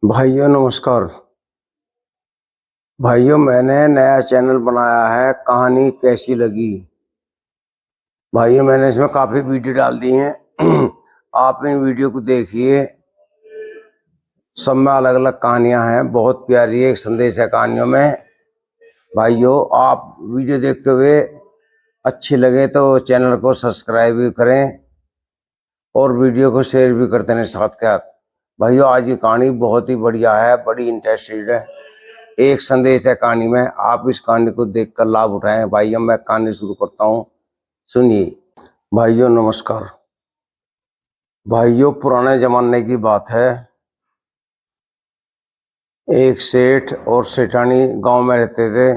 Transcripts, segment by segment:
भाइयों नमस्कार। भाइयों मैंने नया चैनल बनाया है, कहानी कैसी लगी। भाइयों मैंने इसमें काफी वीडियो डाल दी हैं। आप इन वीडियो को देखिए, सब में अलग अलग कहानियां हैं, बहुत प्यारी एक संदेश है कहानियों में। भाइयों आप वीडियो देखते हुए अच्छी लगे तो चैनल को सब्सक्राइब भी करें और वीडियो को शेयर भी करते हैं साथ के साथ। भाइयों आज की कहानी बहुत ही बढ़िया है, बड़ी इंटरेस्टेड है, एक संदेश है कहानी में। आप इस कहानी को देखकर लाभ उठाएं। भाइयों मैं कहानी शुरू करता हूं, सुनिए। भाइयों नमस्कार। भाइयों पुराने जमाने की बात है, एक सेठ और सेठानी गांव में रहते थे।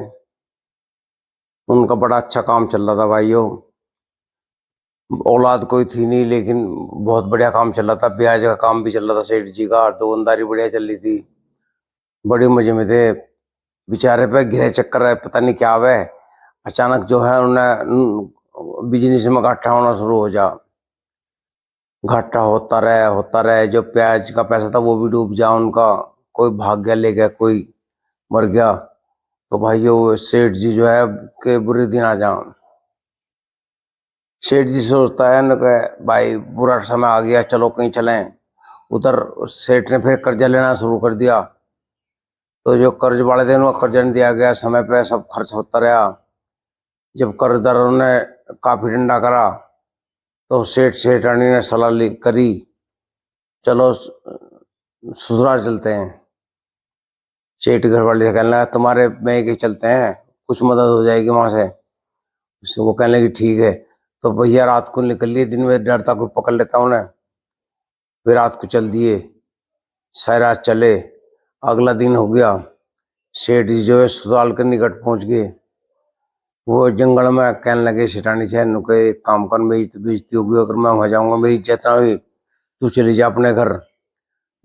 उनका बड़ा अच्छा काम चल रहा था भाइयों। औलाद कोई थी नहीं लेकिन बहुत बढ़िया काम चल रहा था। ब्याज का काम भी चल रहा था सेठ जी का, दुकानदारी बढ़िया चल रही थी, बड़े मजे में थे। बेचारे पे गिरे चक्कर है, पता नहीं क्या हुआ, अचानक जो है उन्हें बिजनेस में घाटा होना शुरू हो जा। घाटा होता रहे, जो प्याज का पैसा था वो भी डूब जा उनका। कोई भाग गया, ले गया, कोई मर गया। तो भाइयों सेठ जी जो है के बुरे दिन आ जा। सेठ जी सोचता है न कि भाई बुरा समय आ गया, चलो कहीं चलें। उधर सेठ ने फिर कर्जा लेना शुरू कर दिया। तो जो कर्ज वाले थे उनको कर्जा नहीं दिया गया समय पे, सब खर्च होता रहा। जब कर्जदारों ने काफी डंडा करा तो सेठानी ने सलाह करी, चलो ससुराल चलते हैं। सेठ घर वाले कहने लगा तुम्हारे में के चलते हैं, कुछ मदद हो जाएगी वहां से। वो कहने लगी ठीक है। तो भैया रात को निकल लिए, दिन में डरता कोई पकड़ लेता उन्हें। फिर रात को चल दिए, सारी रात चले। अगला दिन हो गया, सेठ जी जो है ससुराल के निकट पहुंच गए। वो जंगल में कहने लगे सेठानी से, नुके एक काम कर, मेरी तो बेइज्जती होगी अगर मैं वहां जाऊंगा, मेरी इज्जत ना हुई, तू चली जा अपने घर।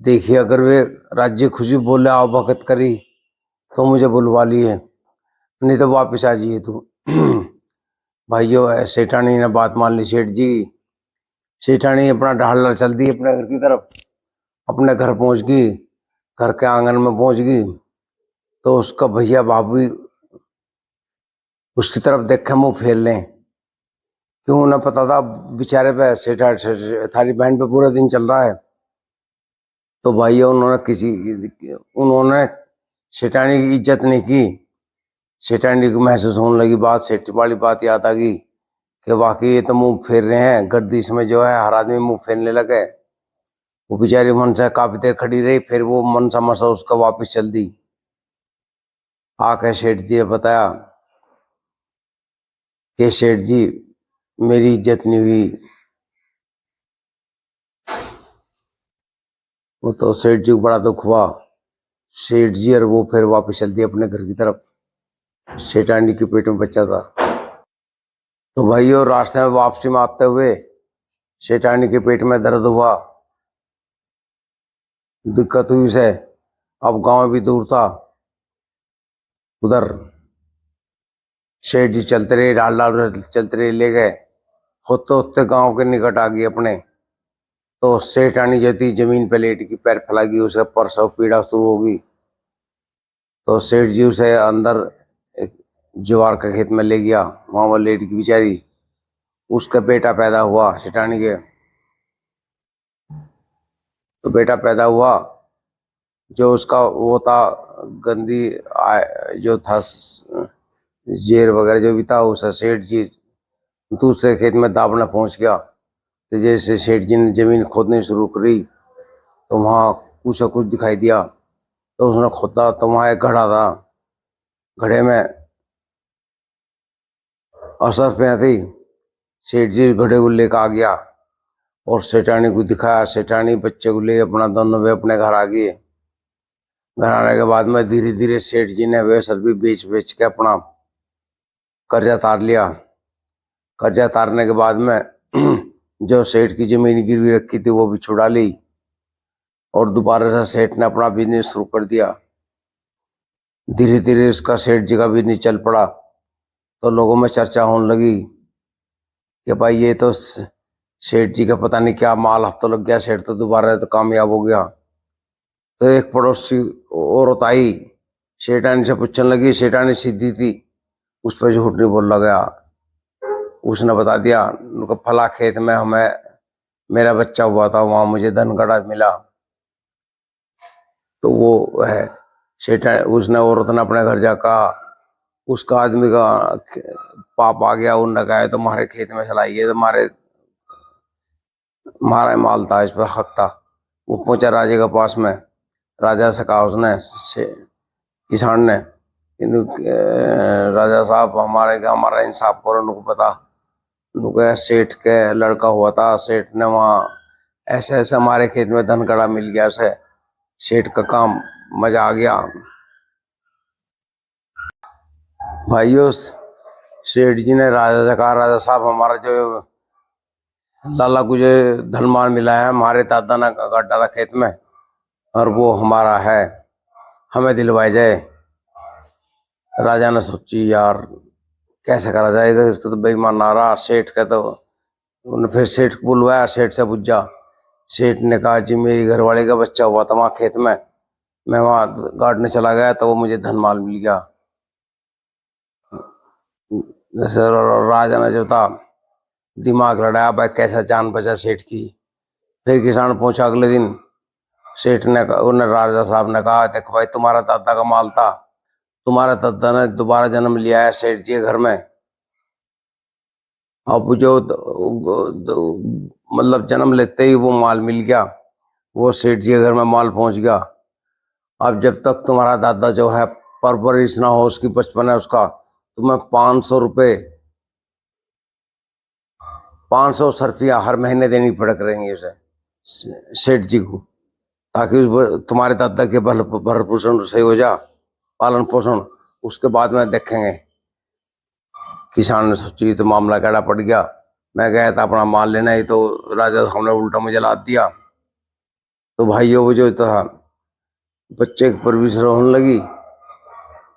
देखिए अगर वे राज्य खुशी बोले आओ भगत करी तो मुझे बुलवा लिए, नहीं तो वापिस आ जाइए तू। भाइयों सेठानी ने बात मान ली सेठ जी। सेठानी अपना ढाल चल दी अपने घर की तरफ। अपने घर पहुंच गई, घर के आंगन में पहुंच गई तो उसका भैया भाभी उसकी तरफ देखे मुंह फेर लें। क्यों उन्हें पता था बेचारे पे सेठा थारी बहन पे पूरा दिन चल रहा है। तो भाइयों उन्होंने सेठानी की इज्जत नहीं की। सेठानी को महसूस होने लगी बात, सेठ वाली बात याद आ गई कि वाकई ये तो मुंह फेर रहे हैं, गर्दिश में जो है हर आदमी मुंह फेरने लगे। वो बेचारी मन से काफी देर खड़ी रही, फिर वो मन समझ उसका वापस चल दी। आके सेठ जी ने बताया कि सेठ जी मेरी इज्जत नहीं हुई। वो तो सेठ जी को बड़ा दुख हुआ। सेठ जी और वो फिर वापस चल दिए अपने घर की तरफ। सेठानी के पेट में बच्चा था। तो भाइयों रास्ते में वापसी में आते हुए सेठानी के पेट में दर्द हुआ, दिक्कत हुई उसे। अब गांव भी दूर था। उधर सेठ जी चलते रहे, डाल डाल चलते रहे, ले गए। होते होते गांव के निकट आ गई अपने। तो सेठानी जो थी जमीन पे लेट की, पैर फैला गई, उसे प्रसव पीड़ा शुरू होगी। तो सेठ जी उसे अंदर एक ज्वार के खेत में ले गया, वहां वो लेट की बेचारी। उसका बेटा पैदा हुआ सेठानी के। तो बेटा पैदा हुआ, जो उसका वो था गंदी जो था जेर वगैरह जो भी था, उसे सेठ जी दूसरे खेत में दाबना पहुंच गया। तो जैसे सेठ जी ने जमीन खोदनी शुरू करी तो वहां कुछ न कुछ दिखाई दिया। तो उसने खोदा तो वहां एक घड़ा था। घड़े में असर पे थी। सेठ जी घड़े को लेकर आ गया और सेठानी को दिखाया। सेठानी बच्चे को ले अपना दोनों वे अपने घर आ गए। घर आने के बाद में धीरे धीरे सेठ जी ने वे सब भी बेच बेच के अपना कर्जा तार लिया। कर्जा तारने के बाद में जो सेठ की जमीन गिरवी रखी थी वो भी छुड़ा ली और दोबारा से सेठ ने अपना बिजनेस शुरू कर दिया। धीरे धीरे उसका सेठ जी का बिजनेस चल पड़ा। तो लोगों में चर्चा होने लगी कि भाई ये तो सेठ जी का पता नहीं क्या माल हाथों लग गया, सेठ तो दोबारा तो कामयाब हो गया। तो एक पड़ोसी औरत आई, सेठानी से पूछने लगी। सेठानी सीधी थी, उस पर झूठ नहीं बोला गया। उसने बता दिया, उनका फला खेत में हमें मेरा बच्चा हुआ था, वहां मुझे धनगढ़ा मिला। तो वो है सेठानी। उसने औरत ने अपने घर जा कहा, उसका आदमी का पाप आ गया। उनने कहा तुम्हारे खेत में चलाइए, तुम्हारे हमारा माल था, इस पर हक था। वो पहुंचा राजा के पास में। राजा से कहा उसने, किसान ने, राजा साहब हमारा इंसाफ करो। उनको पता, उनको सेठ के लड़का हुआ था, सेठ ने वहाँ ऐसे ऐसे हमारे खेत में धनगढ़ा मिल गया से सेठ का काम मजा आ गया। भाइयों, सेठ जी ने राजा से कहा, राजा साहब हमारा जो लाला को जो धनमान मिला है, हमारे दादा ने गाड़ डाला खेत में और वो हमारा है, हमें दिलवाया जाए। राजा ने सोची, यार कैसे करा जाए, तो इसको तो बेईमान आ रहा। सेठ का तो उन्होंने फिर सेठ को बुलवाया, सेठ से पूछा। सेठ ने कहा, जी मेरी घरवाली का बच्चा हुआ था वहाँ खेत में, मैं वहाँ गाड़ने चला गया तो वो मुझे धनमाल मिल गया। जैसे राजा ने जो था दिमाग लड़ाया, भाई कैसा जान बचा सेठ की। फिर किसान पहुंचा अगले दिन। सेठ ने उन्हें राजा साहब ने कहा, देखो भाई तुम्हारा दादा का माल था, तुम्हारा दादा ने दोबारा जन्म लिया है सेठ जी के घर में। अब जो मतलब जन्म लेते ही वो माल मिल गया, वो सेठ जी के घर में माल पहुंच गया। अब जब तक तुम्हारा दादा जो है परवरिश ना हो उसकी, बचपन है उसका, तुम्हें 500 रुपया हर महीने देनी पड़ करेंगे उसे, सेठ जी को, ताकि उस तुम्हारे दादा के भरण पोषण सही हो जा, पालन पोषण। उसके बाद में देखेंगे। किसान ने सोची तो मामला कैड़ा पड़ गया। मैं गया था अपना माल लेना ही, तो राजा हमने उल्टा मुझे लाद दिया। तो भाइयों वो जो था, बच्चे की परवरिश होने लगी।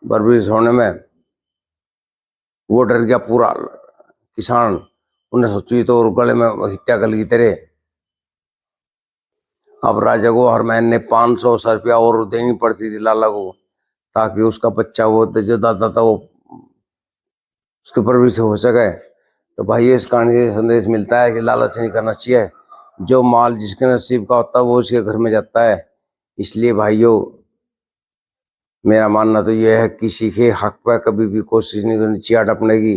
परवरिश होने में वो डर गया पूरा किसान। उन्हें सोची तो गले में हत्या कर ली तेरे। अब राजा को हर महीने 500 रुपया और देनी पड़ती थी लाला को, ताकि उसका बच्चा वो जो दादा था वो उसके परवरिश हो सके। तो भाई इस कहानी से संदेश मिलता है कि लालच नहीं करना चाहिए। जो माल जिसके नसीब का होता है वो उसके घर में जाता है। इसलिए भाइयों, मेरा मानना तो यह है, किसी के हक पर कभी भी कोशिश नहीं करनी चाहिए अटपने की।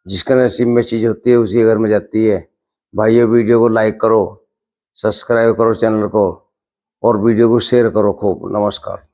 जिसके नसीब में चीज होती है उसी घर में जाती है। भाइयों, वीडियो को लाइक करो, सब्सक्राइब करो चैनल को, और वीडियो को शेयर करो खूब। नमस्कार।